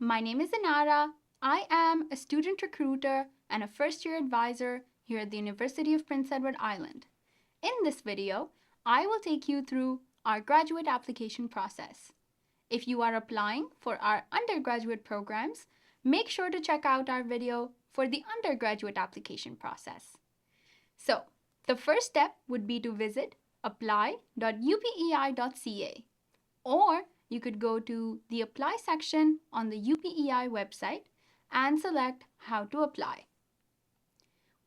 My name is Inara. I am a student recruiter and a first-year advisor here at the University of Prince Edward Island. In this video, I will take you through our graduate application process. If you are applying for our undergraduate programs, make sure to check out our video for the undergraduate application process. So, the first step would be to visit apply.upei.ca, or you could go to the Apply section on the UPEI website and select How to Apply.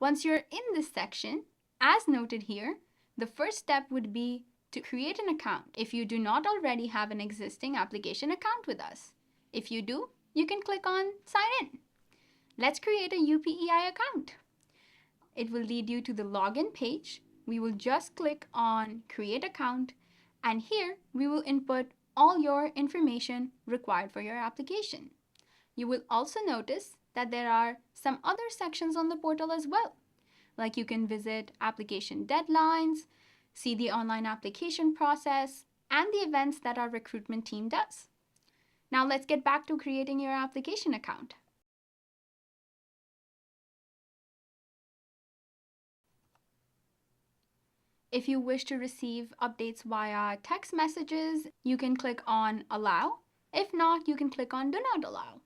Once you're in this section, as noted here, the first step would be to create an account if you do not already have an existing application account with us. If you do, you can click on Sign In. Let's create a UPEI account. It will lead you to the login page. We will just click on Create Account, and here we will input all your information required for your application. You will also notice that there are some other sections on the portal as well. Like you can visit application deadlines, see the online application process, and the events that our recruitment team does. Now let's get back to creating your application account. If you wish to receive updates via text messages, you can click on Allow. If not, you can click on Do Not Allow.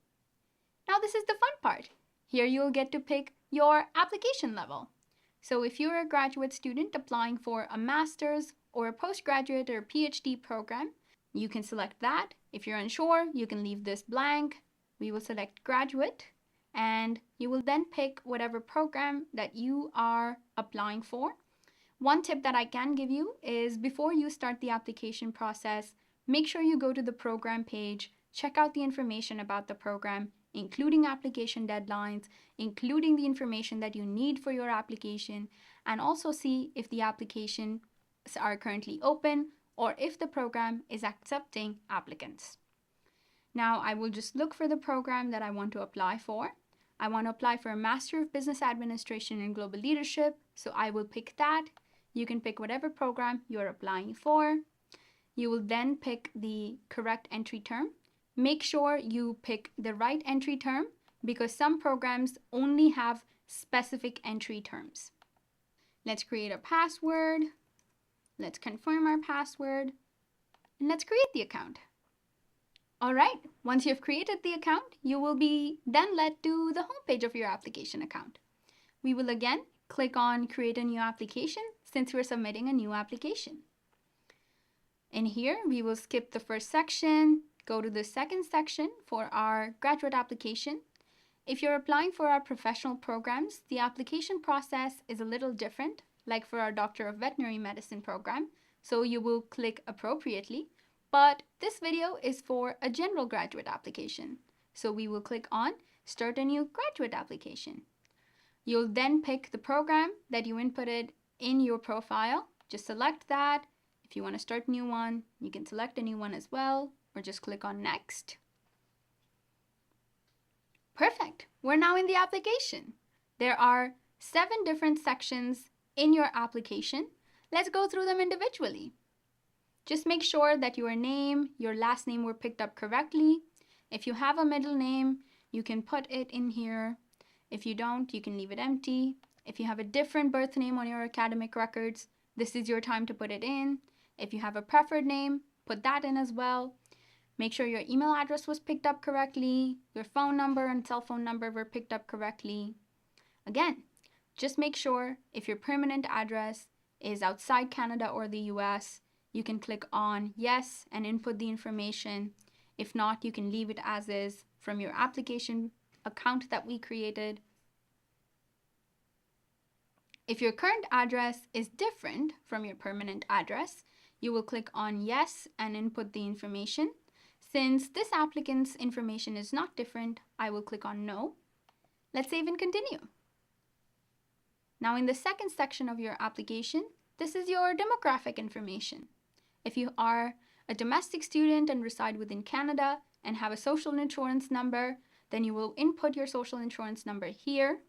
Now this is the fun part. Here you'll get to pick your application level. So if you're a graduate student applying for a master's or a postgraduate or PhD program, you can select that. If you're unsure, you can leave this blank. We will select graduate, and you will then pick whatever program that you are applying for. One tip that I can give you is before you start the application process, make sure you go to the program page, check out the information about the program, including application deadlines, including the information that you need for your application, and also see if the applications are currently open or if the program is accepting applicants. Now I will just look for the program that I want to apply for. I want to apply for a Master of Business Administration and Global Leadership, so I will pick that. You can pick whatever program you're applying for. You will then pick the correct entry term. Make sure you pick the right entry term because some programs only have specific entry terms. Let's create a password. Let's confirm our password. And let's create the account. All right, once you've created the account, you will be then led to the home page of your application account. We will again click on Create a New Application since we're submitting a new application. In here, we will skip the first section, go to the second section for our graduate application. If you're applying for our professional programs, the application process is a little different, like for our Doctor of Veterinary Medicine program, so you will click appropriately. But this video is for a general graduate application, so we will click on Start a New Graduate Application. You'll then pick the program that you inputted in your profile. Just select that. If you want to start a new one, you can select a new one as well, or just click on Next. Perfect. We're now in the application. There are 7 different sections in your application. Let's go through them individually. Just make sure that your name, your last name were picked up correctly. If you have a middle name, you can put it in here. If you don't, you can leave it empty. If you have a different birth name on your academic records, this is your time to put it in. If you have a preferred name, put that in as well. Make sure your email address was picked up correctly. Your phone number and cell phone number were picked up correctly. Again, just make sure if your permanent address is outside Canada or the US, you can click on Yes and input the information. If not, you can leave it as is from your application account that we created. If your current address is different from your permanent address, you will click on Yes and input the information. Since this applicant's information is not different, I will click on No. Let's save and continue. Now in the second section of your application, this is your demographic information. If you are a domestic student and reside within Canada and have a social insurance number, then you will input your social insurance number here.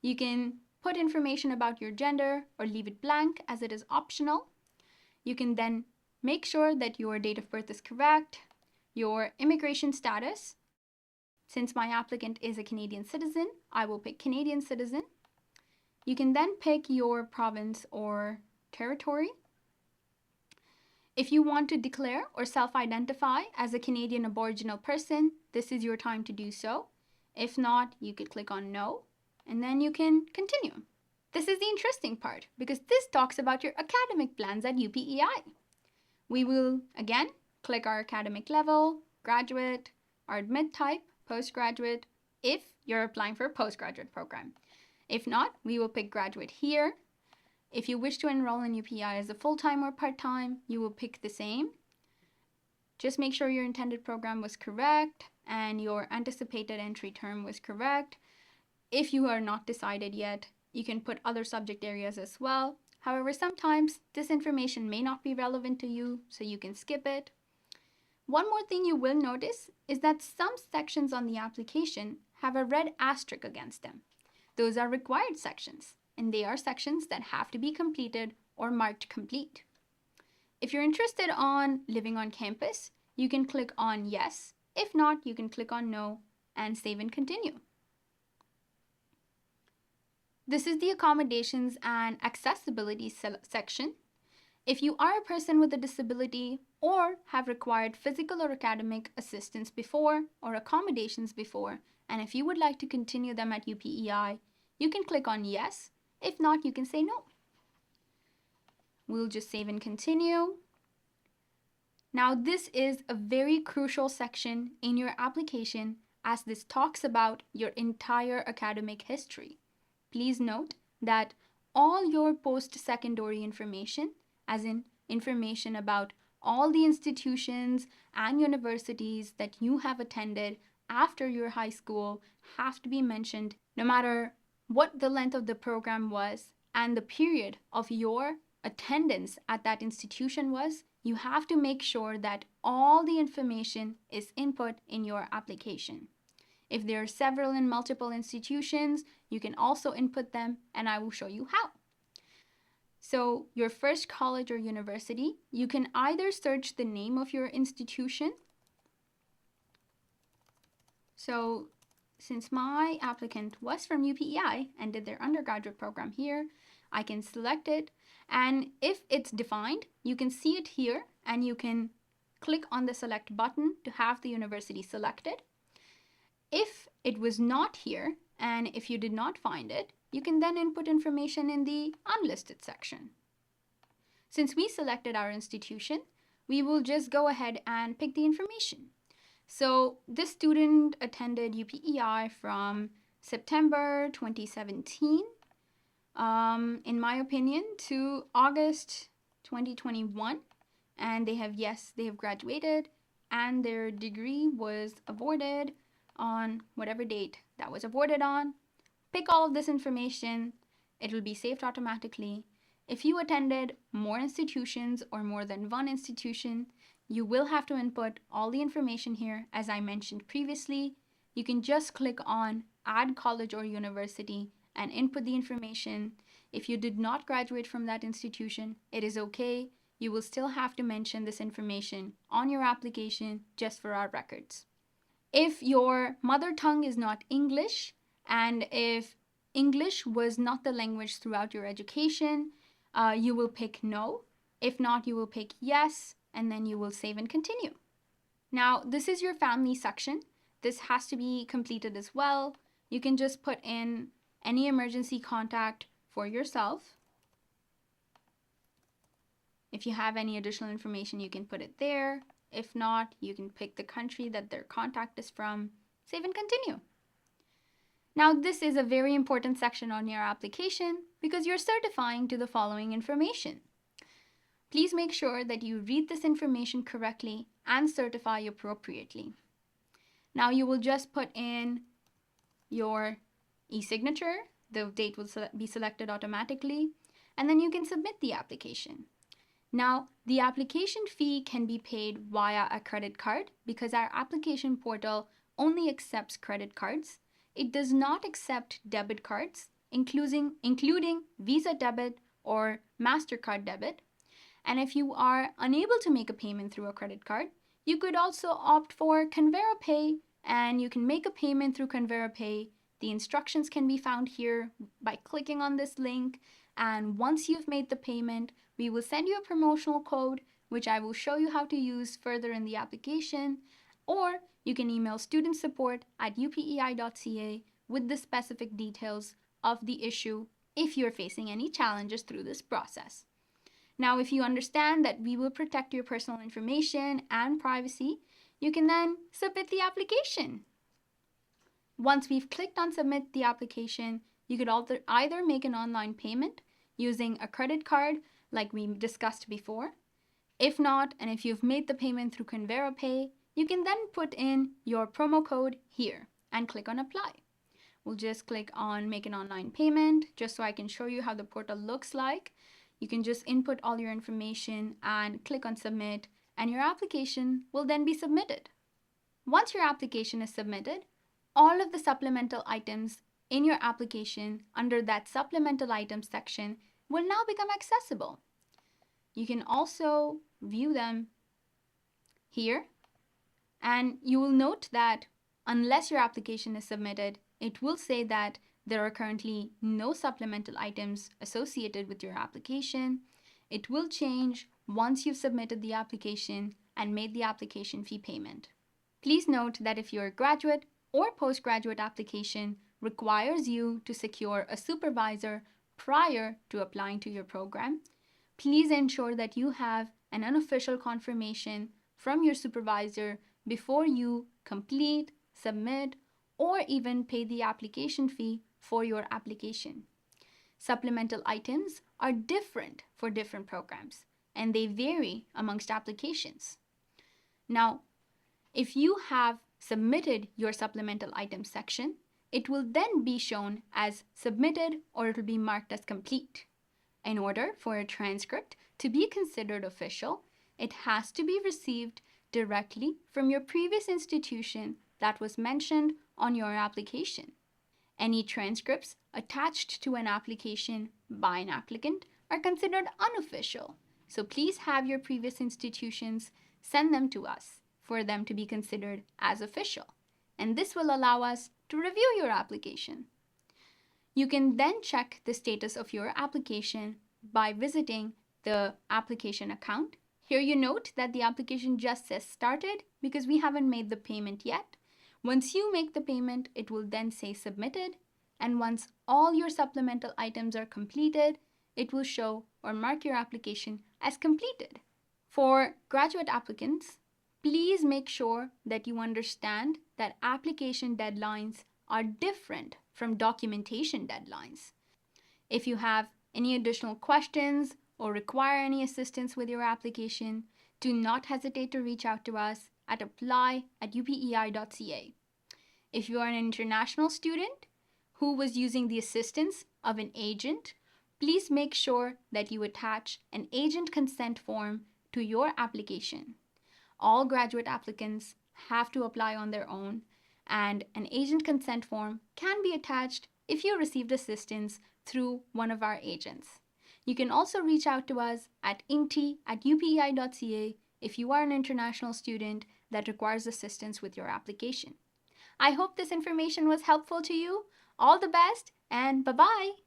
You can put information about your gender or leave it blank as it is optional. You can then make sure that your date of birth is correct, your immigration status, Since my applicant is a Canadian citizen, I will pick Canadian citizen. You can then pick your province or territory. If you want to declare or self-identify as a Canadian Aboriginal person, this is your time to do so. If not, you could click on no, and then you can continue. This is the interesting part because this talks about your academic plans at UPEI. We will, again, click our academic level, graduate, our admit type, postgraduate, if you're applying for a postgraduate program. If not, we will pick graduate here. If you wish to enroll in UPEI as a full-time or part-time, you will pick the same. Just make sure your intended program was correct and your anticipated entry term was correct. If you are not decided yet, you can put other subject areas as well. However, sometimes this information may not be relevant to you, so you can skip it. One more thing you will notice is that some sections on the application have a red asterisk against them. Those are required sections, and they are sections that have to be completed or marked complete. If you're interested on living on campus, you can click on yes. If not, you can click on no and save and continue. This is the accommodations and accessibility section. If you are a person with a disability or have required physical or academic assistance before or accommodations before, and if you would like to continue them at UPEI, you can click on yes. If not, you can say no. We'll just save and continue. Now, this is a very crucial section in your application as this talks about your entire academic history. Please note that all your post-secondary information, as in information about all the institutions and universities that you have attended after your high school, have to be mentioned no matter what the length of the program was and the period of your attendance at that institution was. You have to make sure that all the information is input in your application. If there are several and multiple institutions, you can also input them, and I will show you how. So your first college or university, you can either search the name of your institution. So since my applicant was from UPEI and did their undergraduate program here, I can select it. And if it's defined, you can see it here and you can click on the select button to have the university selected. If it was not here and if you did not find it, you can then input information in the unlisted section. Since we selected our institution, we will just go ahead and pick the information. So this student attended UPEI from September 2017, in my opinion, to August 2021. And they have graduated and their degree was awarded on whatever date that was awarded on. Pick all of this information. It will be saved automatically. If you attended more institutions or more than one institution, you will have to input all the information here as I mentioned previously. You can just click on Add College or University and input the information. If you did not graduate from that institution, it is okay. You will still have to mention this information on your application just for our records. If your mother tongue is not English, and if English was not the language throughout your education, you will pick no. If not, you will pick yes, and then you will save and continue. Now, this is your family section. This has to be completed as well. You can just put in any emergency contact for yourself. If you have any additional information, you can put it there. If not, you can pick the country that their contact is from, save and continue. Now, this is a very important section on your application because you're certifying to the following information. Please make sure that you read this information correctly and certify appropriately. Now, you will just put in your e-signature. The date will be selected automatically, and then you can submit the application. Now, the application fee can be paid via a credit card because our application portal only accepts credit cards. It does not accept debit cards, including Visa debit or MasterCard debit. And if you are unable to make a payment through a credit card, you could also opt for Convera Pay and you can make a payment through ConveraPay. The instructions can be found here by clicking on this link, and once you've made the payment, we will send you a promotional code which I will show you how to use further in the application, or you can email student support at upei.ca with the specific details of the issue if you're facing any challenges through this process. Now, if you understand that we will protect your personal information and privacy, you can then submit the application. Once we've clicked on submit the application, you could either make an online payment using a credit card like we discussed before. If not, and if you've made the payment through ConveraPay, you can then put in your promo code here and click on apply. We'll just click on make an online payment just so I can show you how the portal looks like. You can just input all your information and click on submit, and your application will then be submitted. Once your application is submitted, all of the supplemental items in your application under that supplemental items section will now become accessible. You can also view them here, and you will note that unless your application is submitted, it will say that there are currently no supplemental items associated with your application. It will change once you've submitted the application and made the application fee payment. Please note that if your graduate or postgraduate application requires you to secure a supervisor prior to applying to your program, please ensure that you have an unofficial confirmation from your supervisor before you complete, submit, or even pay the application fee for your application. Supplemental items are different for different programs, and they vary amongst applications. Now, if you have submitted your supplemental items section, it will then be shown as submitted, or it will be marked as complete. In order for a transcript to be considered official, it has to be received directly from your previous institution that was mentioned on your application. Any transcripts attached to an application by an applicant are considered unofficial, so please have your previous institutions send them to us for them to be considered as official, and this will allow us to review your application. You can then check the status of your application by visiting the application account. Here you note that the application just says started because we haven't made the payment yet. Once you make the payment, it will then say submitted, and once all your supplemental items are completed, it will show or mark your application as completed. For graduate applicants, please make sure that you understand that application deadlines are different from documentation deadlines. If you have any additional questions or require any assistance with your application, do not hesitate to reach out to us at apply@upei.ca. If you are an international student who was using the assistance of an agent, please make sure that you attach an agent consent form to your application. All graduate applicants have to apply on their own, and an agent consent form can be attached if you received assistance through one of our agents. You can also reach out to us at inti@upei.ca if you are an international student that requires assistance with your application. I hope this information was helpful to you. All the best, and bye-bye!